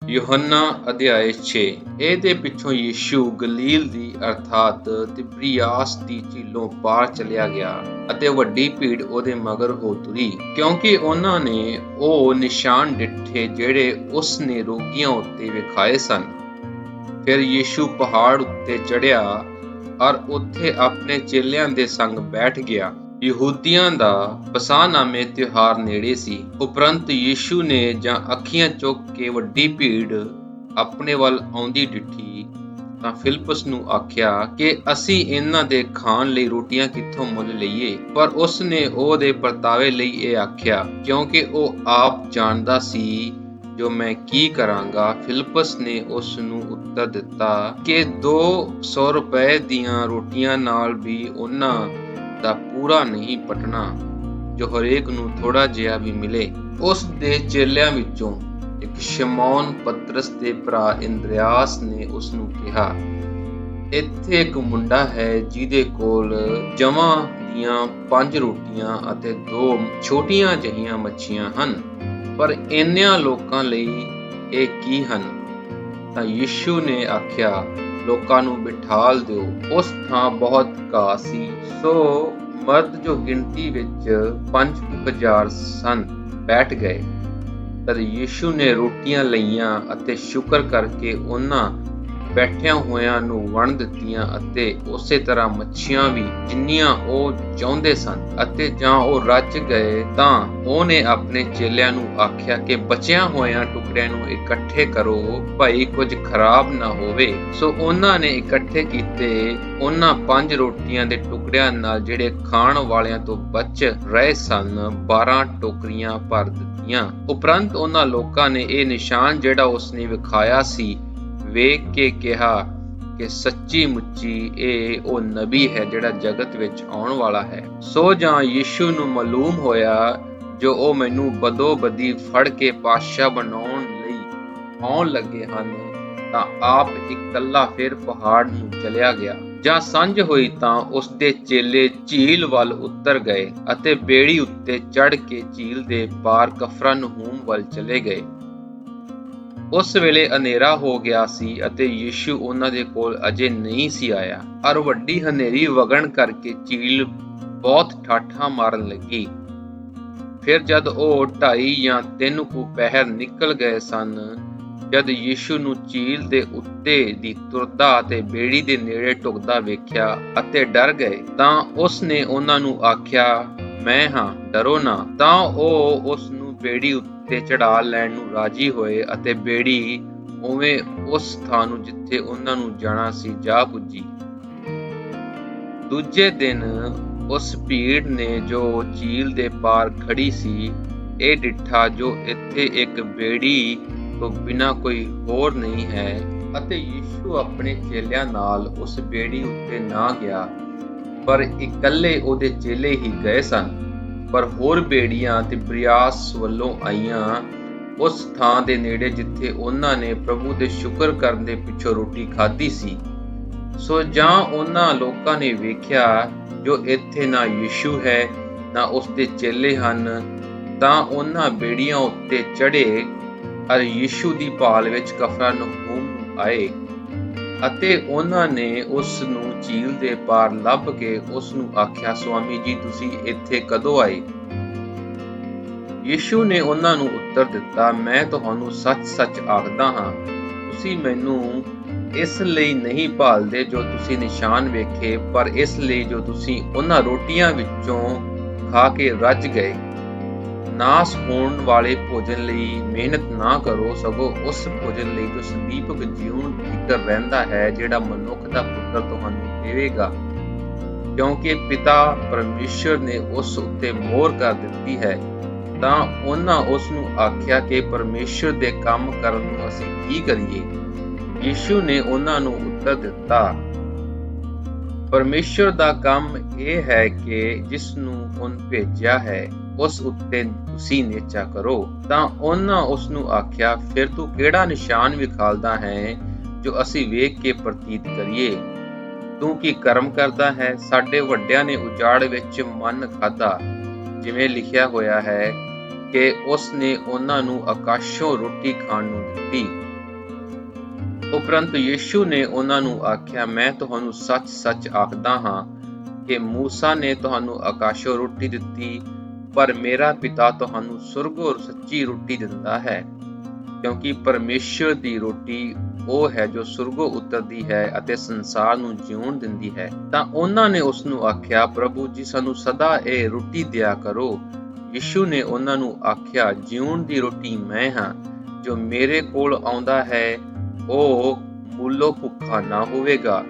यूहन्ना अध्याय 6। ਇਹਦੇ ਪਿੱਛੋਂ ਯੀਸ਼ੂ ਗਲੀਲ ਦੀ ਅਰਥਾਤ ਤਿਬਰਿਆਸ ਦੀ ਝੀਲੋਂ ਪਾਰ ਚਲਿਆ ਗਿਆ ਅਤੇ ਵੱਡੀ ਭੀੜ ਉਹਦੇ ਮਗਰ ਹੋ ਤੁਰੀ, ਕਿਉਂਕਿ ਉਹਨਾਂ ਨੇ ਉਹ ਨਿਸ਼ਾਨ ਡਿੱਠੇ ਜਿਹੜੇ ਉਸ ਨੇ ਰੋਗੀਆਂ ਉੱਤੇ ਵਿਖਾਏ ਸਨ। ਫਿਰ ਯੀਸ਼ੂ ਪਹਾੜ ਉੱਤੇ ਚੜ੍ਹਿਆ ਔਰ ਉੱਥੇ ਆਪਣੇ ਚੇਲਿਆਂ ਦੇ ਸੰਗ ਬੈਠ ਗਿਆ। ਯਹੂਦੀਆਂ ਦਾ ਪਸਾਹਨਾਮੇ ਤਿਉਹਾਰ ਨੇੜੇ ਸੀ। ਉਪਰੰਤ ਯੀਸ਼ੂ ਨੇ ਜਾਂ ਅੱਖੀਆਂ ਚੁੱਕ ਕੇ ਵੱਡੀ ਭੀੜ ਆਪਣੇ ਵੱਲ ਆਉਂਦੀ ਡਿੱਠੀ ਤਾਂ ਫਿਲਿਪਸ ਨੂੰ ਆਖਿਆ ਕਿ ਅਸੀਂ ਇਹਨਾਂ ਦੇ ਖਾਣ ਲਈ ਰੋਟੀਆਂ ਕਿੱਥੋਂ ਮੁੱਲ ਲਈਏ। ਪਰ ਉਸ ਨੇ ਉਹਦੇ ਪਰਤਾਵੇ ਲਈ ਇਹ ਆਖਿਆ, ਕਿਉਂਕਿ ਉਹ ਆਪ ਜਾਣਦਾ ਸੀ ਜੋ ਮੈਂ ਕੀ ਕਰਾਂਗਾ। ਫਿਲਿਪਸ ਨੇ ਉਸ ਨੂੰ ਉੱਤਰ ਦਿੱਤਾ ਕਿ 200 ਰੁਪਏ ਦੀਆਂ ਰੋਟੀਆਂ ਨਾਲ ਵੀ ਉਹਨਾਂ ਦਾ ਪੂਰਾ ਨਹੀਂ ਪਟਣਾ ਜੋ ਹਰੇਕ ਨੂੰ ਥੋੜਾ ਜਿਹਾ ਵੀ ਮਿਲੇ। ਉਸ ਦੇ ਚੇਲਿਆਂ ਵਿੱਚੋਂ ਇੱਕ ਸ਼ਮੌਨ ਪਤਰਸ ਦੇ ਭਰਾ ਇੰਦਰਿਆਸ ਨੇ ਉਸ ਨੂੰ ਕਿਹਾ, ਇੱਥੇ ਇੱਕ ਮੁੰਡਾ ਹੈ ਜਿਹਦੇ ਕੋਲ ਜਮਾਂ ਦੀਆਂ 5 ਰੋਟੀਆਂ ਅਤੇ 2 ਛੋਟੀਆਂ ਜਿਹੀਆਂ ਮੱਛੀਆਂ ਹਨ, ਪਰ ਇੰਨਿਆਂ ਲੋਕਾਂ ਲਈ ਇਹ ਕੀ ਹਨ? ਤਾਂ ਯੀਸ਼ੂ ਨੇ ਆਖਿਆ, ਲੋਕਾਂ ਨੂੰ ਬਿਠਾਲ ਦਿਓ। ਉਸ ਥਾਂ ਬਹੁਤ ਘਾਹ ਸੀ, ਸੋ ਮਰਦ ਜੋ ਗਿਣਤੀ ਵਿੱਚ 5000 ਸਨ ਬੈਠ ਗਏ। ਤਦ ਯੀਸ਼ੂ ਨੇ ਰੋਟੀਆਂ ਲਈਆਂ ਅਤੇ ਸ਼ੁਕਰ ਕਰਕੇ ਉਹਨਾਂ ਬੈਠਿਆਂ ਹੋਇਆਂ ਨੂੰ ਵੰਡ ਦਿੱਤੀਆਂ ਅਤੇ ਉਸੇ ਤਰ੍ਹਾਂ ਮੱਛੀਆਂ ਵੀ, ਜਿੰਨੀਆਂ ਉਹ ਚਾਹੁੰਦੇ ਸਨ। ਅਤੇ ਜਾਂ ਉਹ ਰੱਜ ਗਏ ਤਾਂ ਉਹਨੇ ਆਪਣੇ ਚੇਲਿਆਂ ਨੂੰ ਆਖਿਆ ਕਿ ਬਚਿਆ ਹੋਇਆਂ ਟੁਕੜਿਆਂ ਨੂੰ ਇਕੱਠੇ ਕਰੋ, ਭਾਈ ਕੁਝ ਖਰਾਬ ਨਾ ਹੋਵੇ। ਸੋ ਉਹਨਾਂ ਨੇ ਇਕੱਠੇ ਕੀਤੇ ਉਹਨਾਂ 5 ਰੋਟੀਆਂ ਦੇ ਟੁਕੜਿਆਂ ਨਾਲ, ਜਿਹੜੇ ਖਾਣ ਵਾਲਿਆਂ ਤੋਂ ਬਚ ਰਹੇ ਸਨ, 12 ਟੋਕਰੀਆਂ ਭਰ ਦਿੱਤੀਆਂ। ਉਪਰੰਤ ਉਹਨਾਂ ਲੋਕਾਂ ਨੇ ਇਹ ਨਿਸ਼ਾਨ ਜਿਹੜਾ ਉਸਨੇ ਵਿਖਾਇਆ ਸੀ ਵੇਖ ਕੇ ਕਿਹਾ ਕਿ ਸੱਚੀ ਮੁੱਚੀ ਇਹ ਉਹ ਨਬੀ ਹੈ ਜਿਹੜਾ ਜਗਤ ਵਿੱਚ ਆਉਣ ਵਾਲਾ ਹੈ। ਸੋ ਜਾਂ ਯੀਸ਼ੂ ਨੂੰ ਮਾਲੂਮ ਹੋਇਆ ਜੋ ਉਹ ਮੈਨੂੰ ਬਦੋ ਬਦੀ ਫੜ ਕੇ ਪਾਤਸ਼ਾਹ ਬਣਾਉਣ ਲਈ ਆਉਣ ਲੱਗੇ ਹਨ, ਤਾਂ ਆਪ ਇਕੱਲਾ ਫਿਰ ਪਹਾੜ ਨੂੰ ਚਲਿਆ ਗਿਆ। ਜਾਂ ਸਾਂਝ ਹੋਈ ਤਾਂ ਉਸ ਦੇ ਚੇਲੇ ਝੀਲ ਵੱਲ ਉਤਰ ਗਏ ਅਤੇ ਬੇੜੀ ਉੱਤੇ ਚੜ੍ਹ ਕੇ ਝੀਲ ਦੇ ਪਾਰ ਕਫਰਨਹੂਮ ਵੱਲ ਚਲੇ ਗਏ। ਉਸ ਵੇਲੇ ਹਨੇਰਾ ਹੋ ਗਿਆ ਸੀ ਅਤੇ ਯੀਸ਼ੂ ਉਹਨਾਂ ਦੇ ਕੋਲ ਅਜੇ ਨਹੀਂ ਸੀ ਆਇਆ, ਔਰ ਵੱਡੀ ਹਨੇਰੀ ਵਗਣ ਕਰਕੇ ਝੀਲ ਬਹੁਤ ਠਾਠਾਂ ਮਾਰਨ ਲੱਗੀ। ਫਿਰ ਜਦ ਉਹ 2:30 ਜਾਂ 3 ਕੁ ਪਹਿਰ ਨਿਕਲ ਗਏ ਸਨ, ਜਦ ਯੀਸ਼ੂ ਨੂੰ ਝੀਲ ਦੇ ਉੱਤੇ ਦੀ ਤੁਰਦਾ ਅਤੇ ਬੇੜੀ ਦੇ ਨੇੜੇ ਢੁਕਦਾ ਵੇਖਿਆ ਅਤੇ ਡਰ ਗਏ, ਤਾਂ ਉਸ ਨੇ ਉਹਨਾਂ ਨੂੰ ਆਖਿਆ, ਮੈਂ ਹਾਂ, ਡਰੋ ਨਾ। ਤਾਂ ਉਹ ਉਸ ਨੂੰ ਬੇੜੀ ਉੱਤੇ ਚੜ੍ਹਾ ਲੈਣ ਨੂੰ ਰਾਜੀ ਹੋਏ ਅਤੇ ਬੇੜੀ ਉਵੇਂ ਉਸ ਥਾਂ ਨੂੰ ਜਿੱਥੇ ਉਹਨਾਂ ਨੂੰ ਜਾਣਾ ਸੀ ਜਾ ਪੁੱਜੀ। ਦੂਜੇ ਦਿਨ ਉਸ ਭੀੜ ਨੇ ਜੋ ਝੀਲ ਦੇ ਪਾਰ ਖੜੀ ਸੀ ਇਹ ਡਿੱਠਾ ਜੋ ਇੱਥੇ ਇੱਕ ਬੇੜੀ ਤੋਂ ਬਿਨਾਂ ਕੋਈ ਹੋਰ ਨਹੀਂ ਹੈ, ਅਤੇ ਯੀਸ਼ੂ ਆਪਣੇ ਚੇਲਿਆਂ ਨਾਲ ਉਸ ਬੇੜੀ ਉੱਤੇ ਨਾ ਗਿਆ, ਪਰ ਇਕੱਲੇ ਉਹਦੇ ਚੇਲੇ ਹੀ ਗਏ ਸਨ। ਪਰ ਹੋਰ ਬੇੜੀਆਂ ਤਿਬਰਿਆਸ ਵੱਲੋਂ ਆਈਆਂ ਉਸ ਥਾਂ ਦੇ ਨੇੜੇ ਜਿੱਥੇ ਉਹਨਾਂ ਨੇ ਪ੍ਰਭੂ ਦੇ ਸ਼ੁਕਰ ਕਰਨ ਦੇ ਪਿੱਛੋਂ ਰੋਟੀ ਖਾਧੀ ਸੀ। ਸੋ ਜਾਂ ਉਹਨਾਂ ਲੋਕਾਂ ਨੇ ਵੇਖਿਆ ਜੋ ਇੱਥੇ ਨਾ ਯੀਸ਼ੂ ਹੈ ਨਾ ਉਸ ਦੇ ਚੇਲੇ ਹਨ, ਤਾਂ ਉਹਨਾਂ ਬੇੜੀਆਂ ਉੱਤੇ ਚੜ੍ਹੇ ਔਰ ਯੀਸ਼ੂ ਦੀ ਭਾਲ ਵਿੱਚ ਕਫਰਨਹੂਮ ਨੂੰ ਆਏ। ਅਤੇ ਉਹਨਾਂ ਨੇ ਉਸ ਨੂੰ ਝੀਲ ਦੇ ਪਾਰ ਲੱਭ ਕੇ ਉਸ ਨੂੰ ਆਖਿਆ, ਸੁਆਮੀ ਜੀ, ਤੁਸੀਂ ਇੱਥੇ ਕਦੋਂ ਆਏ? ਯੀਸ਼ੂ ਨੇ ਉਹਨਾਂ ਨੂੰ ਉੱਤਰ ਦਿੱਤਾ, ਮੈਂ ਤੁਹਾਨੂੰ ਸੱਚ-ਸੱਚ ਆਖਦਾ ਹਾਂ, ਤੁਸੀਂ ਮੈਨੂੰ ਇਸ ਲਈ ਨਹੀਂ ਭਾਲਦੇ ਜੋ ਤੁਸੀਂ ਨਿਸ਼ਾਨ ਵੇਖੇ, ਪਰ ਇਸ ਲਈ ਜੋ ਤੁਸੀਂ ਉਹਨਾਂ ਰੋਟੀਆਂ ਵਿੱਚੋਂ ਖਾ ਕੇ ਰੱਜ ਗਏ। ਨਾਸ ਹੋਣ ਵਾਲੇ ਭੋਜਨ ਲਈ ਮਿਹਨਤ ਨਾ ਕਰੋ, ਸਗੋਂ ਉਸ ਭੋਜਨ ਲਈ ਜੋ ਸੰਦੀਪਕ ਜੀਵਨ ਤੀਕਰ ਰਹਿੰਦਾ ਹੈ, ਜਿਹੜਾ ਮਨੁੱਖ ਦਾ ਪੁੱਤਰ ਤੁਹਾਨੂੰ ਦੇਵੇਗਾ, ਕਿਉਂਕਿ ਪਿਤਾ ਪਰਮੇਸ਼ਰ ਨੇ ਉਸ ਉੱਤੇ ਮੋਹਰ ਕਰ ਦਿੱਤੀ ਹੈ। ਤਾਂ ਉਹਨਾਂ ਉਸ ਨੂੰ ਆਖਿਆ ਕਿ ਪਰਮੇਸ਼ਰ ਦੇ ਕੰਮ ਕਰਨ ਨੂੰ ਅਸੀਂ ਕੀ ਕਰੀਏ? ਯੀਸ਼ੂ ਨੇ ਉਹਨਾਂ ਨੂੰ ਉੱਤਰ ਦਿੱਤਾ, ਪਰਮੇਸ਼ਰ ਦਾ ਕੰਮ ਇਹ ਹੈ ਕਿ ਜਿਸ ਨੂੰ ਉਹਨੇ ਭੇਜਿਆ ਹੈ ਉਸ ਉੱਤੇ ਤੁਸੀਂ ਨੇਚਾ ਕਰੋ। ਤਾਂ ਉਹਨਾਂ ਉਸ ਨੂੰ ਆਖਿਆ, ਫਿਰ ਤੂੰ ਕਿਹੜਾ ਨਿਸ਼ਾਨ ਵਿਖਾਲਦਾ ਹੈ ਜੋ ਅਸੀਂ ਵੇਖ ਕੇ ਪ੍ਰਤੀਤ ਕਰੀਏ? ਤੂੰ ਕੀ ਕਰਮ ਕਰਦਾ ਹੈ? ਸਾਡੇ ਵੱਡਿਆਂ ਨੇ ਉਜਾੜ ਵਿੱਚ ਮਨ ਖਾਧਾ, ਜਿਵੇਂ ਲਿਖਿਆ ਹੋਇਆ ਹੈ ਕਿ ਉਸ ਨੇ ਉਹਨਾਂ ਨੂੰ ਆਕਾਸ਼ੋਂ ਰੋਟੀ ਖਾਣ ਨੂੰ ਦਿੱਤੀ। ਉਪਰੰਤ ਯਿਸੂ ਨੇ ਉਹਨਾਂ ਨੂੰ ਆਖਿਆ, ਮੈਂ ਤੁਹਾਨੂੰ ਸੱਚ-ਸੱਚ ਆਖਦਾ ਹਾਂ ਕਿ ਮੂਸਾ ਨੇ ਤੁਹਾਨੂੰ ਆਕਾਸ਼ੋਂ ਰੋਟੀ ਦਿੱਤੀ, ਪਰ ਮੇਰਾ ਪਿਤਾ ਤੁਹਾਨੂੰ ਸੁਰਗੋਂ ਸੱਚੀ ਰੋਟੀ ਦਿੰਦਾ ਹੈ। ਕਿਉਂਕਿ ਪਰਮੇਸ਼ਰ ਦੀ ਰੋਟੀ ਉਹ ਹੈ ਜੋ ਸੁਰਗੋਂ ਉਤਰਦੀ ਹੈ ਅਤੇ ਸੰਸਾਰ ਨੂੰ ਜਿਉਣ ਦਿੰਦੀ ਹੈ। ਤਾਂ ਉਹਨਾਂ ਨੇ ਉਸ ਨੂੰ ਆਖਿਆ, ਪ੍ਰਭੂ ਜੀ, ਸਾਨੂੰ ਸਦਾ ਇਹ ਰੋਟੀ ਦਿਆ ਕਰੋ। ਯਿਸੂ ਨੇ ਉਹਨਾਂ ਨੂੰ ਆਖਿਆ, ਜਿਉਣ ਦੀ ਰੋਟੀ ਮੈਂ ਹਾਂ। ਜੋ ਮੇਰੇ ਕੋਲ ਆਉਂਦਾ ਹੈ ਉਹ ਮੁੱਲੋਂ ਭੁੱਖਾ ਨਾ ਹੋਵੇਗਾ,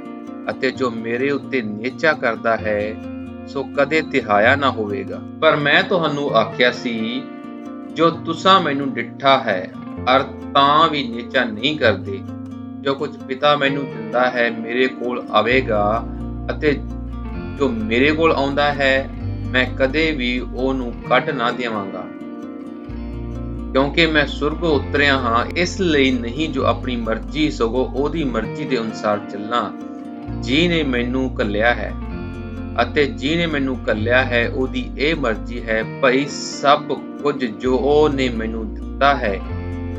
ਅਤੇ ਜੋ ਮੇਰੇ ਉੱਤੇ ਨਿਹਚਾ ਕਰਦਾ ਹੈ ਸੋ ਕਦੇ ਤਿਹਾਇਆ ਨਾ ਹੋਵੇਗਾ। ਪਰ ਮੈਂ ਤੁਹਾਨੂੰ ਆਖਿਆ ਸੀ, ਜੋ ਤੁਸਾਂ ਮੈਨੂੰ ਡਿੱਠਾ ਹੈ ਅਰ ਤਾਂ ਵੀ ਨਿਹਚਾ ਨਹੀਂ ਕਰਦੇ। ਜੋ ਕੁਝ ਪਿਤਾ ਮੈਨੂੰ ਦਿੰਦਾ ਹੈ ਮੇਰੇ ਕੋਲ ਆਵੇਗਾ, ਅਤੇ ਜੋ ਮੇਰੇ ਕੋਲ ਆਉਂਦਾ ਹੈ ਮੈਂ ਕਦੇ ਵੀ ਉਹਨੂੰ ਕੱਢ ਨਾ ਦੇਵਾਂਗਾ। ਕਿਉਂਕਿ ਮੈਂ ਸੁਰਗੋਂ ਉਤਰਿਆ ਹਾਂ, ਇਸ ਲਈ ਨਹੀਂ ਜੋ ਆਪਣੀ ਮਰਜ਼ੀ ਸਗੋਂ ਉਹਦੀ ਮਰਜ਼ੀ ਦੇ ਅਨੁਸਾਰ ਚੱਲਾਂ, ਜਿਹਨੇ ਮੈਨੂੰ ਘੱਲਿਆ ਹੈ। ਅਤੇ ਜਿਹਨੇ ਮੈਨੂੰ ਘੱਲਿਆ ਹੈ ਉਹਦੀ ਇਹ ਮਰਜ਼ੀ ਹੈ ਭਈ ਸਭ ਕੁਝ ਜੋ ਉਹਨੇ ਮੈਨੂੰ ਦਿੱਤਾ ਹੈ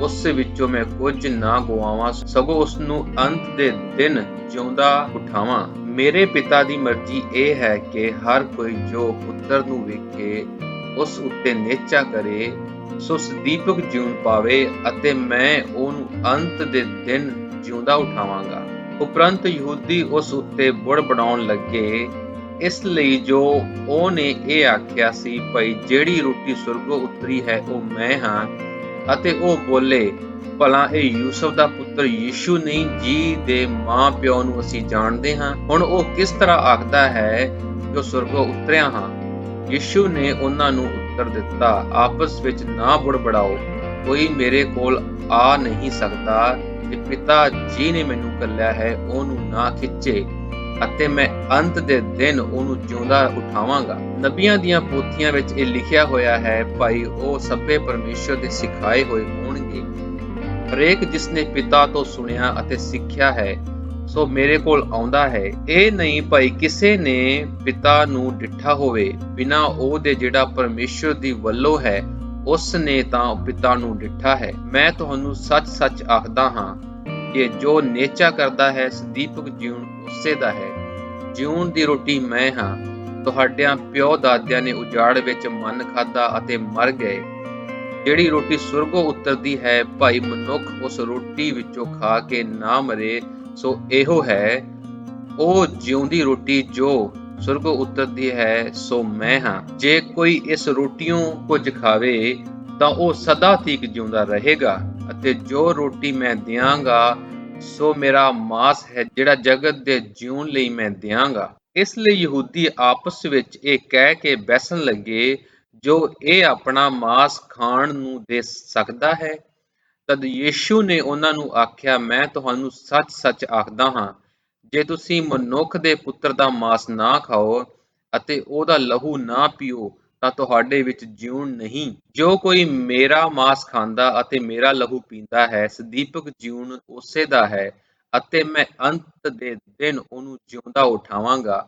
ਉਸ ਵਿੱਚੋਂ ਮੈਂ ਕੁਝ ਨਾ ਗੁਆਵਾਂ, ਸਗੋਂ ਉਸ ਨੂੰ ਅੰਤ ਦੇ ਦਿਨ ਜਿਉਂਦਾ ਉਠਾਵਾਂ। ਮੇਰੇ ਪਿਤਾ ਦੀ ਮਰਜ਼ੀ ਇਹ ਹੈ ਕਿ ਹਰ ਕੋਈ ਜੋ ਪੁੱਤਰ ਨੂੰ ਵੇਖੇ ਉਸ ਉੱਤੇ ਨਿਹਚਾ ਕਰੇ, ਸੋ ਸਦੀਪਕ ਜੀਵਨ ਪਾਵੇ, ਅਤੇ ਮੈਂ ਉਹਨੂੰ ਅੰਤ ਦੇ ਦਿਨ ਜਿਉਂਦਾ ਉਠਾਵਾਂਗਾ। ਉਪਰੰਤ ਯਹੂਦੀ ਉਸ ਉੱਤੇ ਬੁੜਬੜਾਉਣ ਲੱਗੇ, ਇਸ ਲਈ ਜੋ ਉਹਨੇ ਇਹ ਆਖਿਆ ਸੀ ਭਈ ਜਿਹੜੀ ਰੋਟੀ ਸੁਰਗੋਂ ਉਤਰੀ ਹੈ ਉਹ ਮੈਂ ਹਾਂ। ਅਤੇ ਉਹ ਬੋਲੇ, ਭਲਾ ਇਹ ਯੂਸਫ ਦਾ ਪੁੱਤਰ ਯਿਸੂ ਨਹੀਂ, ਜਿਹਦੇ ਮਾਂ ਪਿਓ ਨੂੰ ਅਸੀਂ ਜਾਣਦੇ ਹਾਂ? ਹੁਣ ਉਹ ਕਿਸ ਤਰ੍ਹਾਂ ਆਖਦਾ ਹੈ ਜੋ ਸੁਰਗੋਂ ਉਤਰਿਆ ਹਾਂ? ਯਿਸੂ ਨੇ ਉਹਨਾਂ ਨੂੰ ਉੱਤਰ ਦਿੱਤਾ, ਆਪਸ ਵਿੱਚ ਨਾ ਬੁੜਬੜਾਓ। ਕੋਈ ਮੇਰੇ ਕੋਲ ਆ ਨਹੀਂ ਸਕਦਾ ਜੇ ਪਿਤਾ ਜੀ ਨੇ ਮੈਨੂੰ ਘੱਲਿਆ ਹੈ ਉਹਨੂੰ ਨਾ ਖਿੱਚੇ, ਅਤੇ ਮੈਂ ਅੰਤ ਦੇ ਦਿਨ ਉਹਨੂੰ ਜਿਉਂਦਾ ਉਠਾਵਾਂਗਾ। ਨਬੀਆਂ ਦੀਆਂ ਪੋਥੀਆਂ ਵਿੱਚ ਇਹ ਲਿਖਿਆ ਹੋਇਆ ਹੈ, ਭਾਈ ਉਹ ਸਭੇ ਪਰਮੇਸ਼ਰ ਦੇ ਸਿਖਾਏ ਹੋਏ ਹੋਣਗੇ। ਹਰੇਕ ਜਿਸਨੇ ਪਿਤਾ ਤੋਂ ਸੁਣਿਆ ਅਤੇ ਸਿੱਖਿਆ ਹੈ ਸੋ ਮੇਰੇ ਕੋਲ ਆਉਂਦਾ ਹੈ। ਇਹ ਨਹੀਂ ਭਾਈ ਕਿਸੇ ਨੇ ਪਿਤਾ ਨੂੰ ਡਿੱਠਾ ਹੋਵੇ, ਬਿਨਾਂ ਉਹਦੇ ਜਿਹੜਾ ਪਰਮੇਸ਼ਰ ਦੀ ਵੱਲੋਂ ਹੈ ਉਸ ਨੇ ਤਾਂ ਪਿਤਾ ਨੂੰ ਡਿੱਠਾ ਹੈ। ਮੈਂ ਤੁਹਾਨੂੰ ਸੱਚ-ਸੱਚ ਆਖਦਾ ਹਾਂ ਕਿ ਜੋ ਨਿਹਚਾ ਕਰਦਾ ਹੈ ਸਦੀਪਕ ਜੀਵਨ ਉਸੇ ਦਾ ਹੈ। ਜਿਉਣ ਦੀ ਰੋਟੀ ਮੈਂ ਹਾਂ। ਤੁਹਾਡਿਆਂ ਪਿਓ ਦਾਦਿਆਂ ਨੇ ਉਜਾੜ ਵਿੱਚ ਮੰਨ ਖਾਧਾ ਅਤੇ ਮਰ ਗਏ। ਜਿਹੜੀ ਰੋਟੀ ਸੁਰਗੋਂ ਉਤਰਦੀ ਹੈ, ਭਾਈ ਮਨੁੱਖ ਉਸ ਰੋਟੀ ਵਿੱਚੋਂ ਖਾ ਕੇ ਨਾ ਮਰੇ, ਸੋ ਇਹੋ ਹੈ ਉਹ ਜਿਉਂਦੀ ਰੋਟੀ ਜੋ ਸੁਰਗੋਂ ਉਤਰਦੀ ਹੈ, ਸੋ ਮੈਂ ਹਾਂ। ਜੇ ਕੋਈ ਇਸ ਰੋਟੀਓਂ ਕੁਝ ਖਾਵੇ ਤਾਂ ਉਹ ਸਦਾ ਤੀਕ ਜਿਉਂਦਾ ਰਹੇਗਾ, ਅਤੇ ਜੋ ਰੋਟੀ ਮੈਂ ਦਿਆਂਗਾ ਸੋ ਮੇਰਾ ਮਾਸ ਹੈ ਜਿਹੜਾ ਜਗਤ ਦੇ ਜਿਉਣ ਲਈ ਮੈਂ ਦਿਆਂਗਾ। ਇਸ ਲਈ ਯਹੂਦੀ ਆਪਸ ਵਿੱਚ ਇਹ ਕਹਿ ਕੇ ਬਹਿਸਣ ਲੱਗੇ, ਜੋ ਇਹ ਆਪਣਾ ਮਾਸ ਖਾਣ ਨੂੰ ਦੇ ਸਕਦਾ ਹੈ? ਤਦ ਯਿਸੂ ਨੇ ਉਹਨਾਂ ਨੂੰ ਆਖਿਆ, ਮੈਂ ਤੁਹਾਨੂੰ ਸੱਚ-ਸੱਚ ਆਖਦਾ ਹਾਂ, ਜੇ ਤੁਸੀਂ ਮਨੁੱਖ ਦੇ ਪੁੱਤਰ ਦਾ ਮਾਸ ਨਾ ਖਾਓ ਅਤੇ ਉਹਦਾ ਲਹੂ ਨਾ ਪੀਓ ਤਾਂ ਤੁਹਾਡੇ ਵਿੱਚ ਜੀਵਨ ਨਹੀਂ। ਜੋ ਕੋਈ ਮੇਰਾ ਮਾਸ ਖਾਂਦਾ ਅਤੇ ਮੇਰਾ ਲਹੂ ਪੀਂਦਾ ਹੈ ਸਦੀਪਕ ਜੀਵਨ ਉਸੇ ਦਾ ਹੈ, ਅਤੇ ਮੈਂ ਅੰਤ ਦੇ ਦਿਨ ਉਹਨੂੰ ਜਿਉਂਦਾ ਉਠਾਵਾਂਗਾ।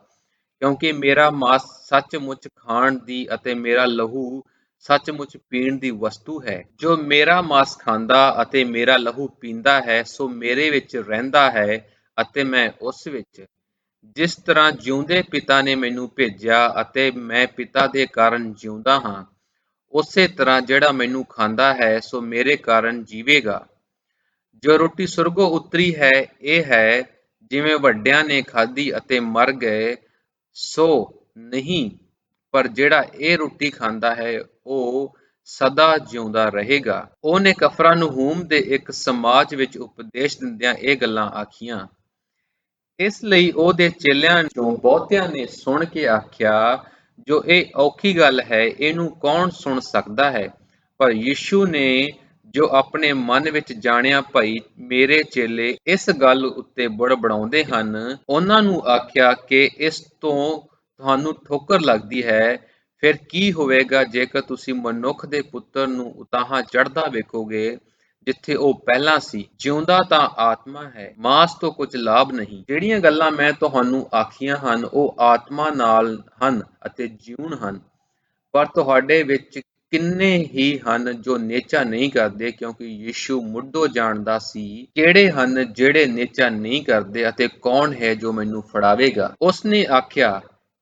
ਕਿਉਂਕਿ ਮੇਰਾ ਮਾਸ ਸੱਚਮੁੱਚ ਖਾਣ ਦੀ ਅਤੇ ਮੇਰਾ ਲਹੂ ਸੱਚਮੁੱਚ ਪੀਣ ਦੀ ਵਸਤੂ ਹੈ। ਜੋ ਮੇਰਾ ਮਾਸ ਖਾਂਦਾ ਅਤੇ ਮੇਰਾ ਲਹੂ ਪੀਂਦਾ ਹੈ ਸੋ ਮੇਰੇ ਵਿੱਚ ਰਹਿੰਦਾ ਹੈ ਅਤੇ ਮੈਂ ਉਸ ਵਿੱਚ। ਜਿਸ ਤਰ੍ਹਾਂ ਜਿਉਂਦੇ ਪਿਤਾ ਨੇ ਮੈਨੂੰ ਭੇਜਿਆ ਅਤੇ ਮੈਂ ਪਿਤਾ ਦੇ ਕਾਰਨ ਜਿਉਂਦਾ ਹਾਂ, ਉਸੇ ਤਰ੍ਹਾਂ ਜਿਹੜਾ ਮੈਨੂੰ ਖਾਂਦਾ ਹੈ ਸੋ ਮੇਰੇ ਕਾਰਨ ਜੀਵੇਗਾ। ਜੋ ਰੋਟੀ ਸੁਰਗੋਂ ਉਤਰੀ ਹੈ ਇਹ ਹੈ, ਜਿਵੇਂ ਵੱਡਿਆਂ ਨੇ ਖਾਧੀ ਅਤੇ ਮਰ ਗਏ, ਸੋ ਨਹੀਂ, ਪਰ ਜਿਹੜਾ ਇਹ ਰੋਟੀ ਖਾਂਦਾ ਹੈ ਉਹ ਸਦਾ ਜਿਉਂਦਾ ਰਹੇਗਾ। ਉਹਨੇ ਕਫਰਨਹੂਮ ਦੇ ਇੱਕ ਸਮਾਜ ਵਿੱਚ ਉਪਦੇਸ਼ ਦਿੰਦਿਆਂ ਇਹ ਗੱਲਾਂ ਆਖੀਆਂ। ਇਸ ਲਈ ਉਹਦੇ ਚੇਲਿਆਂ ਚੋਂ ਬਹੁਤਿਆਂ ਨੇ ਸੁਣ ਕੇ ਆਖਿਆ, ਜੋ ਇਹ ਔਖੀ ਗੱਲ ਹੈ ਇਹਨੂੰ ਕੌਣ ਸੁਣ ਸਕਦਾ ਹੈ? ਪਰ ਯਿਸੂ ਨੇ ਜੋ ਆਪਣੇ ਮਨ ਵਿੱਚ ਜਾਣਿਆ ਭਈ ਮੇਰੇ ਚੇਲੇ ਇਸ ਗੱਲ ਉੱਤੇ ਬੁੜਬੜਾਉਂਦੇ ਹਨ, ਉਹਨਾਂ ਨੂੰ ਆਖਿਆ ਕਿ ਇਸ ਤੋਂ ਤੁਹਾਨੂੰ ਠੋਕਰ ਲੱਗਦੀ ਹੈ। ਫਿਰ ਕੀ ਹੋਵੇਗਾ ਜੇਕਰ ਤੁਸੀਂ ਮਨੁੱਖ ਦੇ ਪੁੱਤਰ ਨੂੰ ਉਤਾਂਹ ਚੜ੍ਹਦਾ ਵੇਖੋਗੇ ਜਿੱਥੇ ਉਹ ਪਹਿਲਾਂ ਸੀ? ਜਿਉਂਦਾ ਤਾਂ ਆਤਮਾ ਹੈ, ਮਾਸ ਤੋਂ ਕੁਝ ਲਾਭ ਨਹੀਂ। ਜਿਹੜੀਆਂ ਗੱਲਾਂ ਮੈਂ ਤੁਹਾਨੂੰ ਆਖੀਆਂ ਹਨ ਉਹ ਆਤਮਾ ਨਾਲ ਹਨ ਅਤੇ ਜੀਵਨ ਹਨ, ਪਰ ਤੁਹਾਡੇ ਵਿੱਚ ਕਿੰਨੇ ਹੀ ਹਨ ਜੋ ਨੇਚਾ ਨਹੀਂ ਕਰਦੇ, ਕਿਉਂਕਿ ਯਿਸੂ ਮੁੱਢੋਂ ਜਾਣਦਾ ਸੀ ਕਿਹੜੇ ਹਨ ਜਿਹੜੇ ਨੇਚਾ ਨਹੀਂ ਕਰਦੇ ਅਤੇ ਕੌਣ ਹੈ ਜੋ ਮੈਨੂੰ ਫੜਾਵੇਗਾ। ਉਸਨੇ ਆਖਿਆ,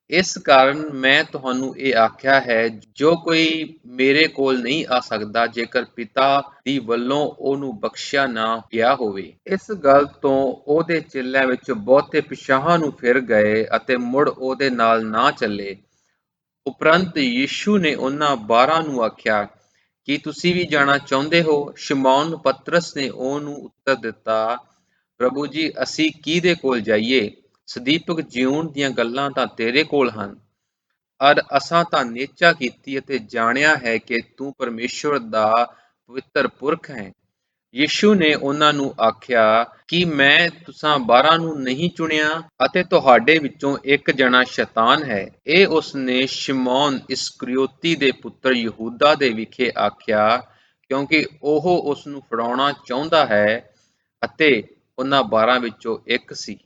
ਇਸ ਕਾਰਨ ਮੈਂ ਤੁਹਾਨੂੰ ਇਹ ਆਖਿਆ ਹੈ, ਜੋ ਕੋਈ ਮੇਰੇ ਕੋਲ ਨਹੀਂ ਆ ਸਕਦਾ ਜੇਕਰ ਪਿਤਾ ਦੀ ਵੱਲੋਂ ਉਹਨੂੰ ਬਖਸ਼ਿਆ ਨਾ ਗਿਆ ਹੋਵੇ। ਇਸ ਗੱਲ ਤੋਂ ਉਹਦੇ ਚੇਲਿਆਂ ਵਿੱਚ ਬਹੁਤੇ ਪਿਛਾਂਹ ਨੂੰ ਫਿਰ ਗਏ ਅਤੇ ਮੁੜ ਉਹਦੇ ਨਾਲ ਨਾ ਚੱਲੇ। ਉਪਰੰਤ ਯਿਸੂ ਨੇ ਉਹਨਾਂ 12 ਨੂੰ ਆਖਿਆ, ਕੀ ਤੁਸੀਂ ਵੀ ਜਾਣਾ ਚਾਹੁੰਦੇ ਹੋ? ਸ਼ਿਮੌਨ ਪਤਰਸ ਨੇ ਉਹਨੂੰ ਉੱਤਰ ਦਿੱਤਾ, ਪ੍ਰਭੂ ਜੀ, ਅਸੀਂ ਕਿਹਦੇ ਕੋਲ ਜਾਈਏ? ਸਦੀਪਕ ਜਿਉਣ ਦੀਆਂ ਗੱਲਾਂ ਤਾਂ ਤੇਰੇ ਕੋਲ ਹਨ, ਅਰ ਅਸਾਂ ਤਾਂ ਨੇਚਾ ਕੀਤੀ ਅਤੇ ਜਾਣਿਆ ਹੈ ਕਿ ਤੂੰ ਪਰਮੇਸ਼ਵਰ ਦਾ ਪਵਿੱਤਰ ਪੁਰਖ ਹੈ। ਯਿਸੂ ਨੇ ਉਹਨਾਂ ਨੂੰ ਆਖਿਆ, ਕਿ ਮੈਂ ਤੁਸਾਂ 12 ਨੂੰ ਨਹੀਂ ਚੁਣਿਆ ਅਤੇ ਤੁਹਾਡੇ ਵਿੱਚੋਂ ਇੱਕ ਜਣਾ ਸ਼ੈਤਾਨ ਹੈ। ਇਹ ਉਸਨੇ ਸ਼ਿਮੌਨ ਇਸਕਰਿਓਤੀ ਦੇ ਪੁੱਤਰ ਯਹੂਦਾ ਦੇ ਵਿਖੇ ਆਖਿਆ, ਕਿਉਂਕਿ ਉਹ ਉਸਨੂੰ ਫੜਾਉਣਾ ਚਾਹੁੰਦਾ ਹੈ ਅਤੇ ਉਹਨਾਂ 12 ਵਿੱਚੋਂ ਇੱਕ ਸੀ।